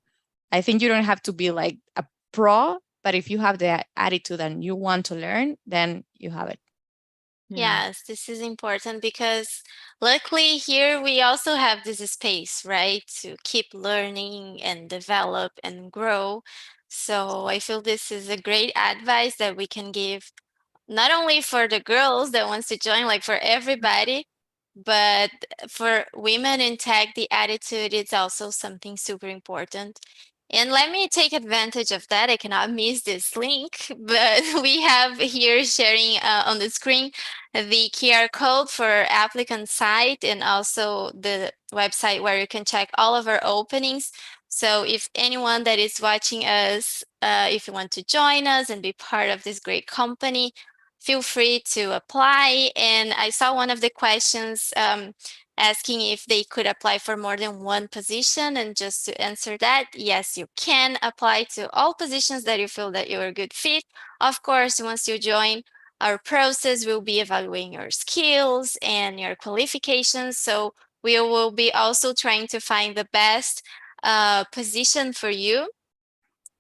I think you don't have to be like a pro, but if you have the attitude and you want to learn, then you have it. Yes, this is important because luckily here we also have this space, right, to keep learning and develop and grow. So I feel this is a great advice that we can give not only for the girls that wants to join, like for everybody, but for women in tech, the attitude is also something super important. And let me take advantage of that. I cannot miss this link, but we have here sharing on the screen the QR code for applicant site and also the website where you can check all of our openings. So if anyone that is watching us, if you want to join us and be part of this great company, feel free to apply. And I saw one of the questions asking if they could apply for more than one position. And just to answer that, yes, you can apply to all positions that you feel that you're a good fit. Of course, once you join, our process will be evaluating your skills and your qualifications. So we will be also trying to find the best position for you.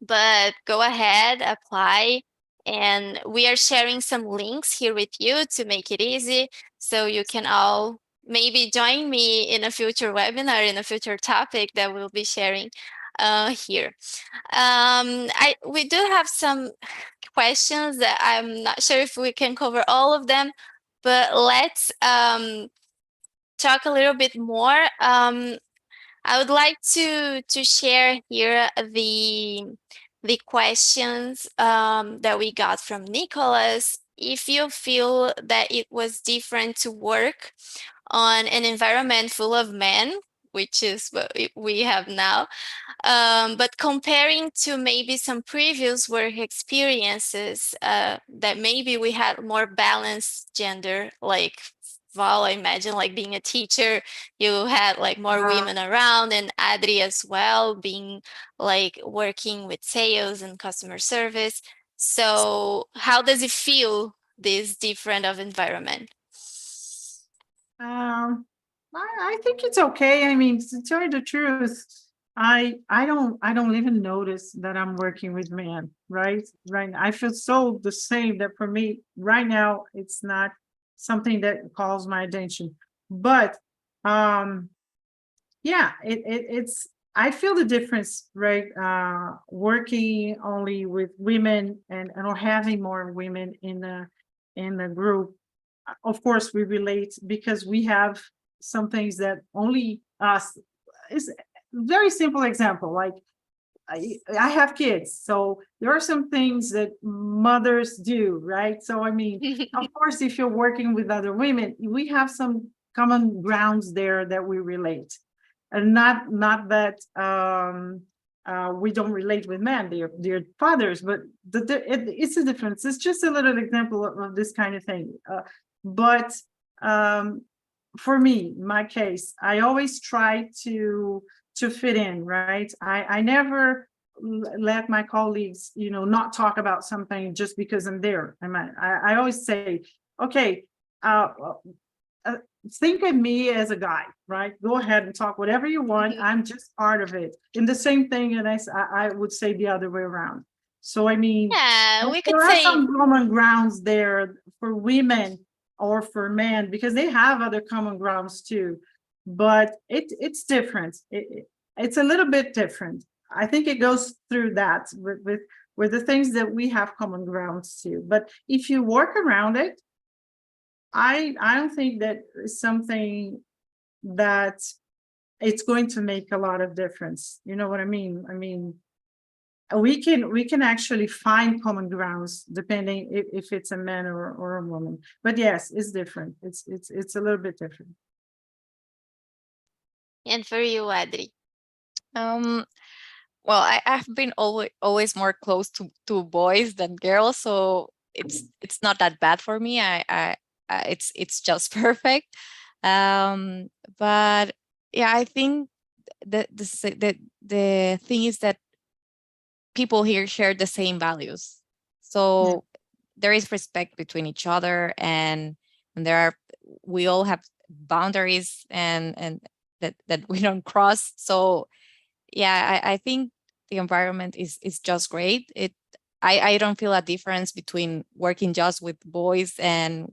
But go ahead, apply. And we are sharing some links here with you to make it easy. So you can all maybe join me in a future webinar, in a future topic that we'll be sharing here. We do have some questions that I'm not sure if we can cover all of them, but let's talk a little bit more. I would like to share here the questions that we got from Nicholas. If you feel that it was different to work on an environment full of men, which is what we have now, but comparing to maybe some previous work experiences that maybe we had more balanced gender, like Val, I imagine like being a teacher, you had like more women around, and Adri as well, being like working with sales and customer service. So how does it feel, this different of environment? I think it's okay. I mean, to tell you the truth, I don't even notice that I'm working with men, right? Right. I feel so the same that for me right now it's not something that calls my attention. But yeah, it's I feel the difference, right? Working only with women and or having more women in the group. Of course, we relate because we have some things that only us is very simple example. Like I have kids, so there are some things that mothers do, right? So I mean, of course, if you're working with other women, we have some common grounds there that we relate, and not that we don't relate with men; they're fathers, but it's a difference. It's just a little example of this kind of thing. But um, for me, my case, I always try to fit in, right? I never let my colleagues, not talk about something just because I'm there. I always say, okay, uh, uh, think of me as a guy, right? Go ahead and talk whatever you want. I'm just part of it. And the same thing, and I would say the other way around. So I mean, Yeah, we could there are say some common grounds there for women or for men because they have other common grounds too, but it's different. It's a little bit different. I think it goes through that with the things that we have common grounds too. But if you work around it, I don't think that is something that it's going to make a lot of difference. You know what I mean? I mean, we can actually find common grounds depending if it's a man or a woman. But yes, it's different. It's a little bit different. and for you, Adri. Um, well, I've been always more close to boys than girls, so it's not that bad for me. It's just perfect. Um, but yeah, I think the thing is that people here share the same values, so there is respect between each other, and there are we all have boundaries and that we don't cross. So yeah, I think the environment is just great. I don't feel a difference between working just with boys and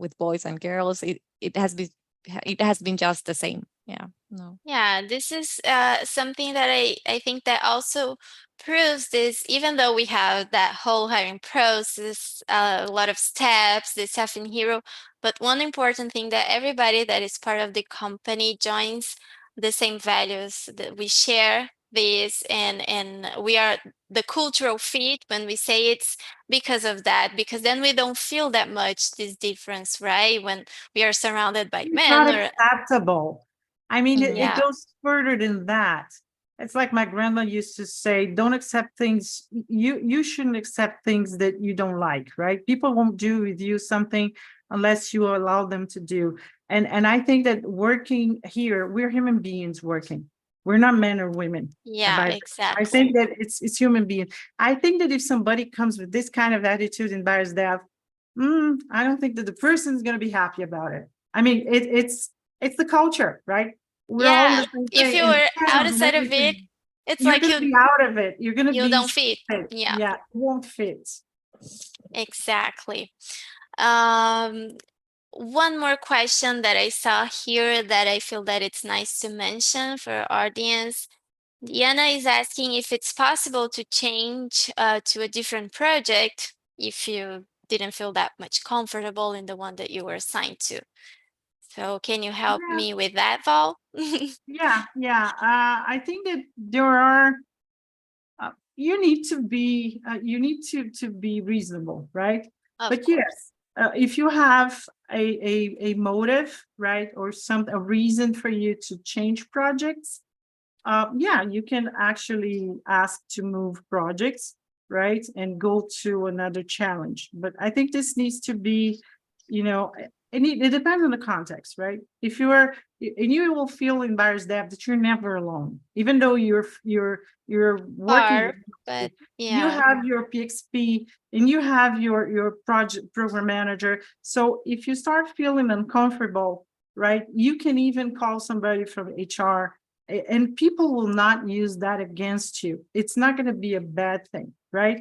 girls. It has been just the same. Yeah. No. Yeah, this is something that I think that also proves this, even though we have that whole hiring process, a lot of steps, the staffing hero, but one important thing that everybody that is part of the company joins the same values that we share this, and we are the cultural fit. When we say it's because of that, because then we don't feel that much this difference, right? When we are surrounded by It's men not or acceptable. I mean, it yeah. goes further than that. It's like my grandma used to say, don't accept things. You shouldn't accept things that you don't like, right? People won't do with you something unless you allow them to do. And I think that working here, we're human beings working. We're not men or women. Yeah, I think exactly. that it's human being. I think that if somebody comes with this kind of attitude in BairesDev, I don't think that the person's going to be happy about it. I mean, it's the culture, right? We're all in Yeah, the same if thing, you and were channels and outside of it, everything. it's You're like going to be out of it. You're going to you be don't fit. fit. Yeah, Yeah, it won't fit. exactly. Um, one more question that I saw here that I feel that it's nice to mention for our audience. Diana is asking if it's possible to change to a different project if you didn't feel that much comfortable in the one that you were assigned to. So can you help Yeah, me with that, Val? yeah. I think that there are. You need to be. You need to be reasonable, right? Of But course. yes, if you have a motive, right, or a reason for you to change projects, yeah, you can actually ask to move projects, right, and go to another challenge. But I think this needs to be, it depends on the context, right? If you are, and you will feel in BairesDev that you're never alone, even though you're working Far, with but you yeah. have your PXP and you have your project program manager. So if you start feeling uncomfortable, right, you can even call somebody from HR, and people will not use that against you. It's not going to be a bad thing, right?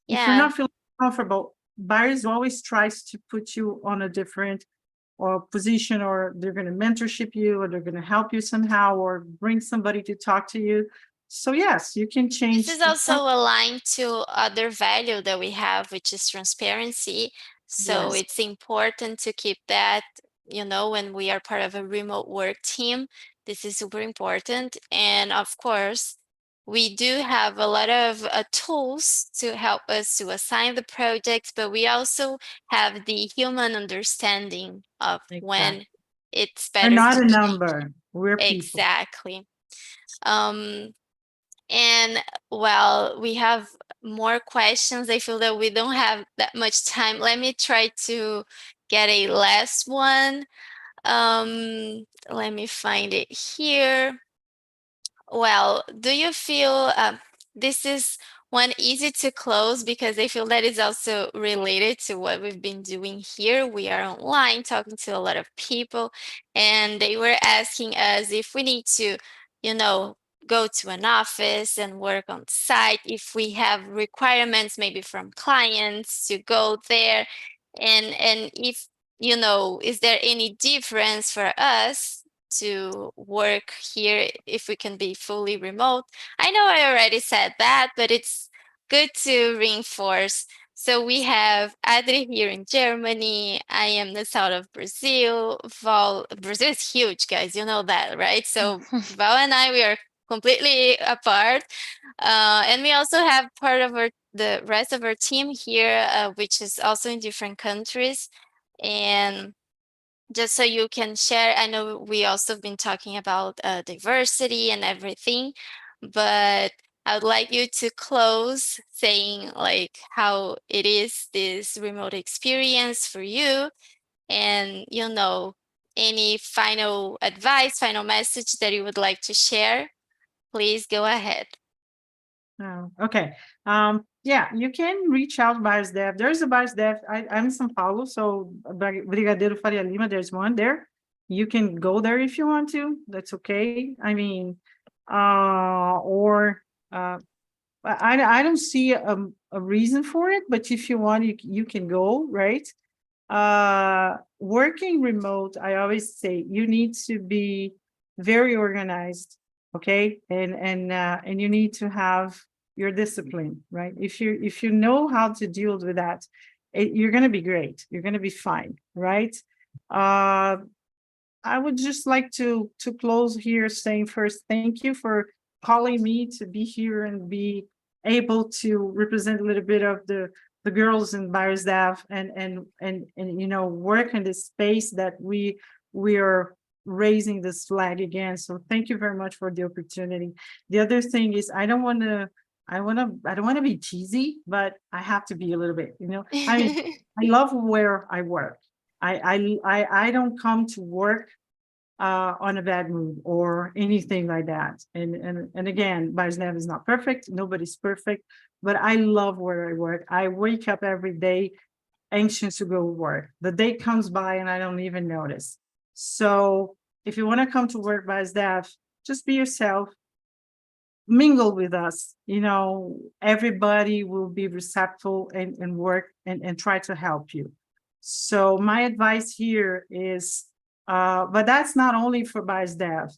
If you're Yeah. not feeling comfortable, buyers always tries to put you on a different or position, or they're going to mentorship you, or they're going to help you somehow, or bring somebody to talk to you. So yes, you can This change. is also aligned to other value that we have, which is transparency. So Yes, it's important to keep that, when we are part of a remote work team, this is super important. And of course, we do have a lot of tools to help us to assign the projects, but we also have the human understanding of exactly. when it's We're better not to a change. number. We're people. Exactly. Um, and well, we have more questions. I feel that we don't have that much time. Let me try to get a last one. Let me find it here. Well, do you feel this is one easy to close because I feel that is also related to what we've been doing here. We are online talking to a lot of people, and they were asking us if we need to, you know, go to an office and work on site, if we have requirements maybe from clients to go there, and if, is there any difference for us to work here if we can be fully remote? I know I already said that, but it's good to reinforce. So we have Adri here in Germany. I am the south of Brazil. Brazil is huge, guys. You know that, right? So Val and I, we are completely apart. And we also have part of the rest of our team here, which is also in different countries. And just so you can share, I know we also been talking about diversity and everything, but I would like you to close saying like how it is this remote experience for you, and any final advice, final message that you would like to share. Please go ahead. Oh, okay. Yeah, you can reach out BairesDev. There's a BairesDev. I'm in São Paulo, so Brigadeiro Faria Lima, there's one there. You can go there if you want to. That's okay. I mean, or I don't see a reason for it, but if you want, you can go, right? Working remote, I always say you need to be very organized, okay? And you need to have your discipline, right? If you know how to deal with that, you're gonna be great. You're gonna be fine, right? Uh, I would just like to close here saying first, thank you for calling me to be here and be able to represent a little bit of the girls in BairesDev and you know work in this space that we are raising this flag again. So thank you very much for the opportunity. The other thing is I don't want to I don't want to be cheesy, but I have to be a little bit, you know. I mean, I love where I work. I don't come to work on a bad mood or anything like that. And again, BairesDev is not perfect. Nobody's perfect, but I love where I work. I wake up every day anxious to go work. The day comes by and I don't even notice. So if you want to come to work BairesDev, just be yourself, mingle with us. You know, everybody will be receptive and work and try to help you. So my advice here is, but that's not only for BairesDev.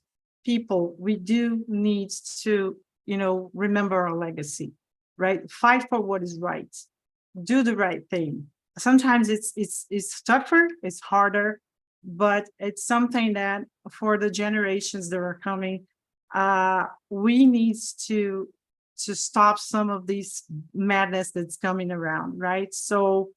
People, we do need to, you know, remember our legacy, right? Fight for what is right. Do the right thing. Sometimes it's tougher, it's harder, but it's something that for the generations that are coming, we need to stop some of these madness that's coming around, right? So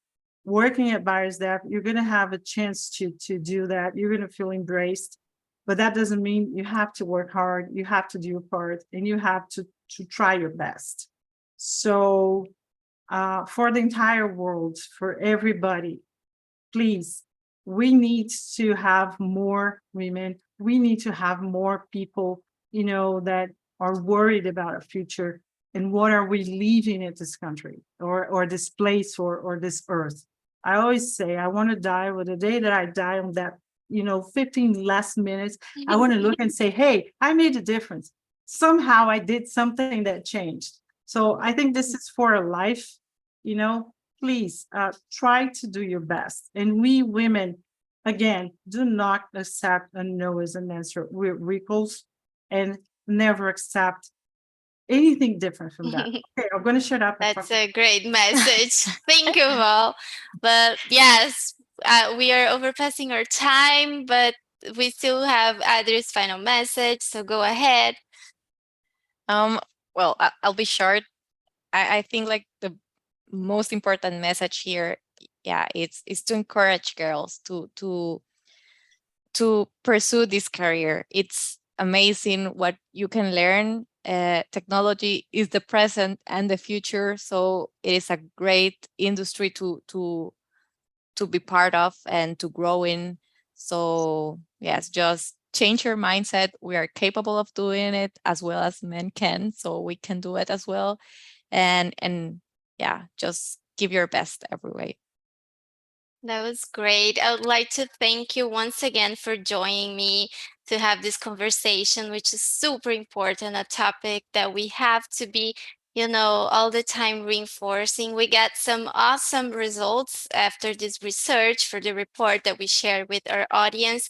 working at BairesDev, you're going to have a chance to do that. You're going to feel embraced, but that doesn't mean you have to work hard. You have to do your part, and you have to try your best. So for the entire world, for everybody, please, we need to have more women. We need to have more people, you know, that are worried about our future and what are we leaving at this country or this place or this earth. I always say I want to die with the day that I die on that, you know, 15 last minutes. I want to look and say, hey, I made a difference. Somehow I did something that changed. So I think this is for a life, you know, please try to do your best. And we women, again, do not accept a no as an answer. We're equals and never accept anything different from that. Okay, I'm going to shut up. That's a great message. Thank you, Val. But yes, we are overpassing our time, but we still have Adri's final message. So go ahead. Well, I'll be short. I think like the most important message here, yeah, it's to encourage girls to pursue this career. It's amazing what you can learn. Technology is the present and the future, so it is a great industry to be part of and to grow in. So yes, just change your mindset. We are capable of doing it as well as men can, so we can do it as well. And yeah, just give your best every way. That was great. I would like to thank you once again for joining me to have this conversation, which is super important, a topic that we have to be, you know, all the time reinforcing. We got some awesome results after this research for the report that we shared with our audience,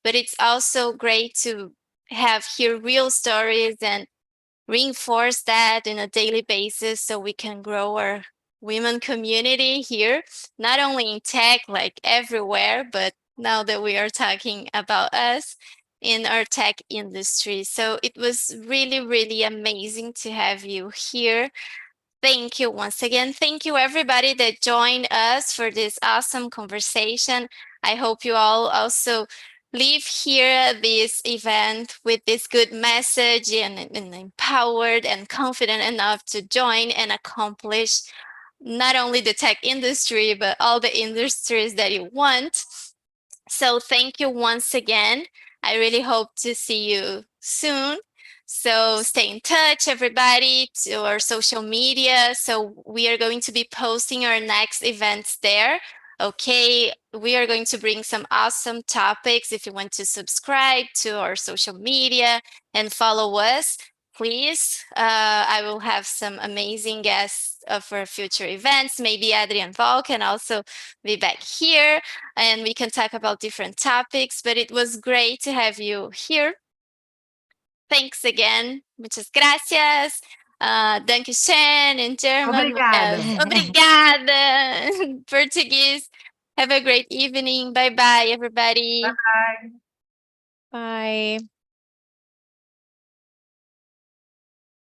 but it's also great to have here real stories and reinforce that in a daily basis so we can grow our women community here, not only in tech, like everywhere, but now that we are talking about us in our tech industry. So it was really, really amazing to have you here. Thank you once again. Thank you, everybody that joined us for this awesome conversation. I hope you all also leave here this event with this good message and empowered and confident enough to join and accomplish not only the tech industry, but all the industries that you want. So thank you once again. I really hope to see you soon. So stay in touch, everybody, to our social media. So we are going to be posting our next events there. Okay, we are going to bring some awesome topics. If you want to subscribe to our social media and follow us, please. I will have some amazing guests for future events. Maybe Adrian Val can also be back here and we can talk about different topics. But it was great to have you here. Thanks again. Muchas gracias. Dankeschön in German. Obrigada. Obrigada in Portuguese. Have a great evening. Bye bye, everybody. Bye. Bye.